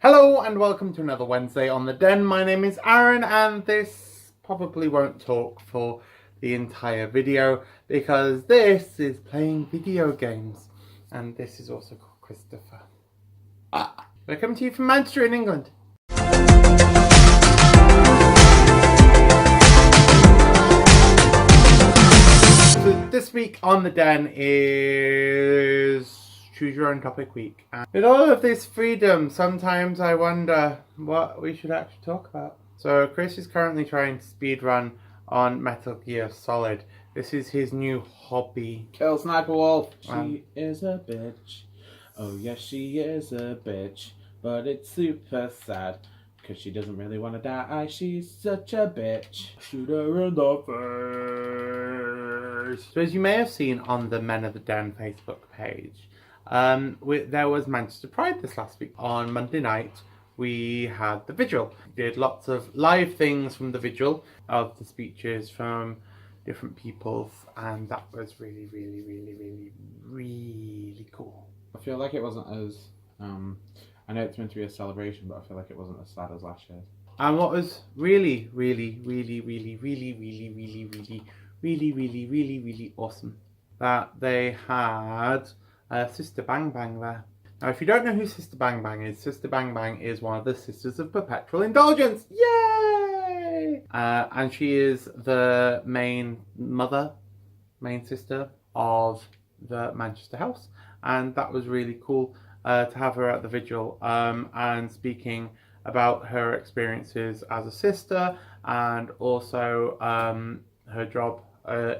Hello and welcome to another Wednesday on the Den. My name is Aaron and this probably won't talk for the entire video because this is playing video games and this is also called Christopher. We're coming to you from Manchester in England. So this week on the Den is Choose Your Own Topic week. And with all of this freedom, sometimes I wonder what we should actually talk about. So Chris is currently trying to speedrun on Metal Gear Solid. This is his new hobby. Kill Sniper Wolf. She is a bitch. Oh yes, she is a bitch. But it's super sad. Because she doesn't really want to die. She's such a bitch. Shoot her in the face. So as you may have seen on the Men of the Den Facebook page, there was Manchester Pride this last week. On Monday night, we had the vigil. We did lots of live things from the vigil, of the speeches from different peoples, and that was really, really, really, really, really cool. I feel like it wasn't as... I know it's meant to be a celebration, but I feel like it wasn't as sad as last year. And what was really, really, really, really, really, really, really, really, really, really, really, really awesome, that they had Sister Bang Bang there. Now, if you don't know who Sister Bang Bang is one of the sisters of Perpetual Indulgence. Yay! And she is the main sister of the Manchester house. And that was really cool to have her at the vigil and speaking about her experiences as a sister and also her job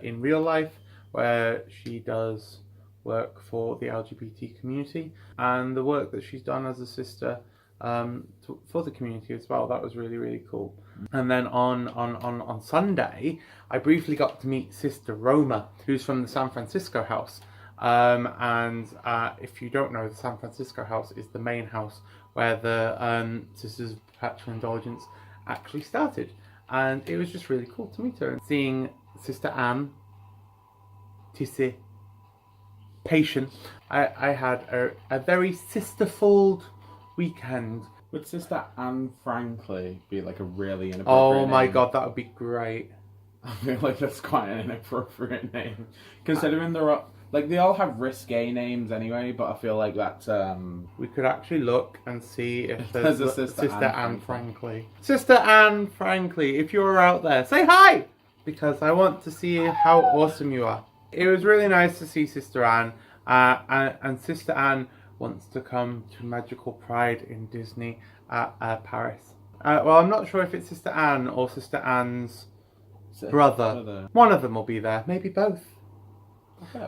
in real life, where she does work for the LGBT community and the work that she's done as a sister for the community as well. That was really, really cool. And then on Sunday, I briefly got to meet Sister Roma, who's from the San Francisco house. If you don't know, the San Francisco house is the main house where the Sisters of Perpetual Indulgence actually started. And it was just really cool to meet her and seeing Sister Anne, Tissy, Patient. I had a very sisterfold weekend. Would Sister Anne Frankly be like a really inappropriate Oh my name? god, that would be great. I feel like that's quite an inappropriate name. Considering they all have risque names anyway, but I feel like that's we could actually look and see if there's a Sister Anne Frankly. Sister Anne Frankly, if you're out there, say hi! Because I want to see how awesome you are. It was really nice to see Sister Anne, and Sister Anne wants to come to Magical Pride in Disney at Paris. Well, I'm not sure if it's Sister Anne or Sister Anne's brother. One of them will be there, maybe both.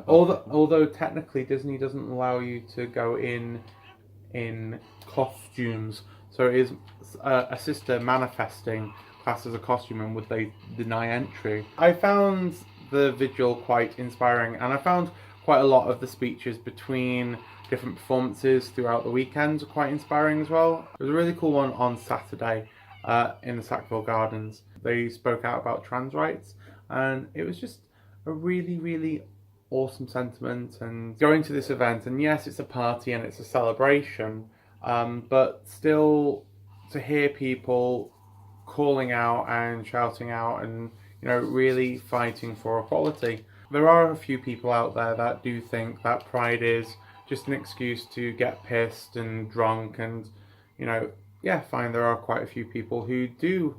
Although technically Disney doesn't allow you to go in costumes, so it is a sister manifesting classed as a costume, and would they deny entry? I found the vigil quite inspiring, and I found quite a lot of the speeches between different performances throughout the weekend quite inspiring as well. There was a really cool one on Saturday in the Sackville Gardens. They spoke out about trans rights, and it was just a really, really awesome sentiment. And going to this event, and yes, it's a party and it's a celebration, but still to hear people calling out and shouting out and really fighting for equality. There are a few people out there that do think that Pride is just an excuse to get pissed and drunk, and yeah, fine, there are quite a few people who do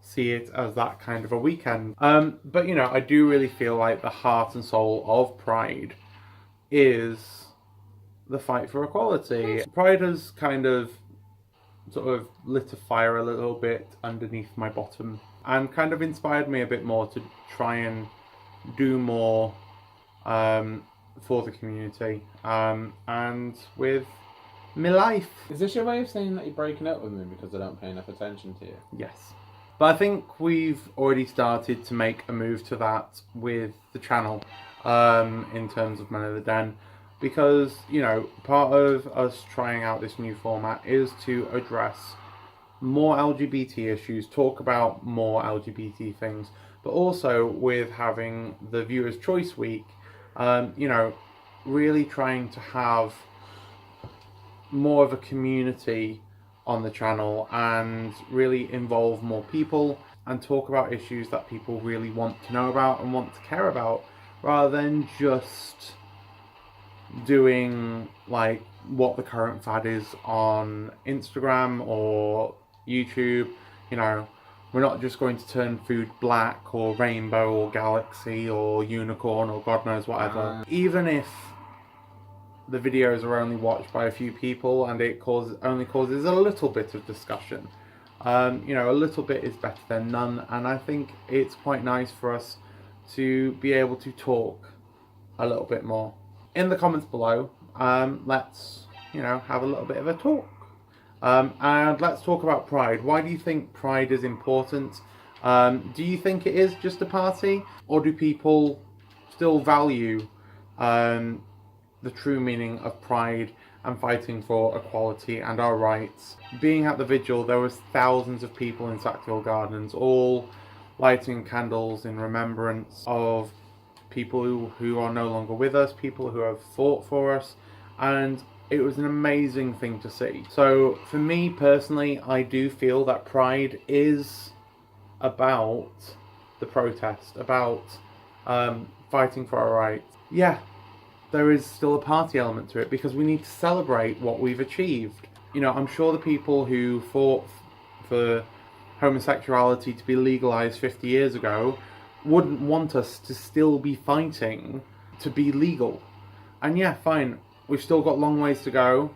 see it as that kind of a weekend. But I do really feel like the heart and soul of Pride is the fight for equality. Pride has kind of sort of lit a fire a little bit underneath my bottom and kind of inspired me a bit more to try and do more for the community and with my life. Is this your way of saying that you're breaking up with me because I don't pay enough attention to you? Yes. But I think we've already started to make a move to that with the channel in terms of Men of the Den, because part of us trying out this new format is to address more LGBT issues, talk about more LGBT things, but also with having the Viewers' Choice Week, really trying to have more of a community on the channel and really involve more people and talk about issues that people really want to know about and want to care about, rather than just doing like what the current fad is on Instagram or YouTube. You know, we're not just going to turn food black or rainbow or galaxy or unicorn or God knows whatever. Even if the videos are only watched by a few people and it only causes a little bit of discussion, you know, a little bit is better than none. And I think it's quite nice for us to be able to talk a little bit more. In the comments below, let's, you know, have a little bit of a talk. And let's talk about Pride. Why do you think Pride is important? Do you think it is just a party? Or do people still value the true meaning of Pride and fighting for equality and our rights? Being at the vigil, there was thousands of people in Sackville Gardens, all lighting candles in remembrance of people who are no longer with us, people who have fought for us, and it was an amazing thing to see. So for me personally, I do feel that Pride is about the protest, about fighting for our rights. Yeah, there is still a party element to it because we need to celebrate what we've achieved. You know, I'm sure the people who fought for homosexuality to be legalized 50 years ago wouldn't want us to still be fighting to be legal. And yeah, fine, we've still got long ways to go,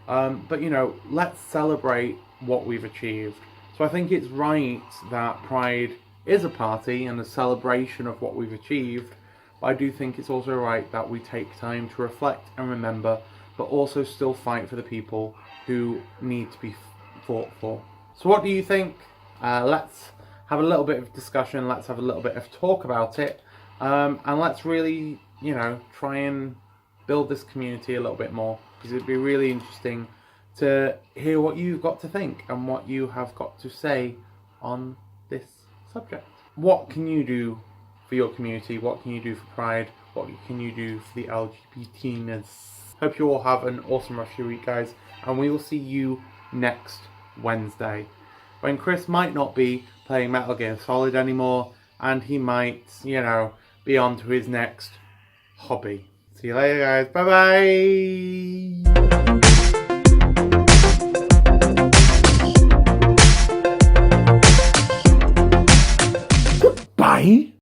but you know, let's celebrate what we've achieved. So I think it's right that Pride is a party and a celebration of what we've achieved, but I do think it's also right that we take time to reflect and remember, but also still fight for the people who need to be fought for. So what do you think? Let's have a little bit of discussion, let's have a little bit of talk about it, and let's really, you know, try and build this community a little bit more, because it'd be really interesting to hear what you've got to think and what you have got to say on this subject. What can you do for your community? What can you do for Pride? What can you do for the LGBT-ness? Hope you all have an awesome rest of your week, guys, and we will see you next Wednesday, when Chris might not be playing Metal Gear Solid anymore, and he might, you know, be on to his next hobby. See you later, guys. Bye-bye! Bye!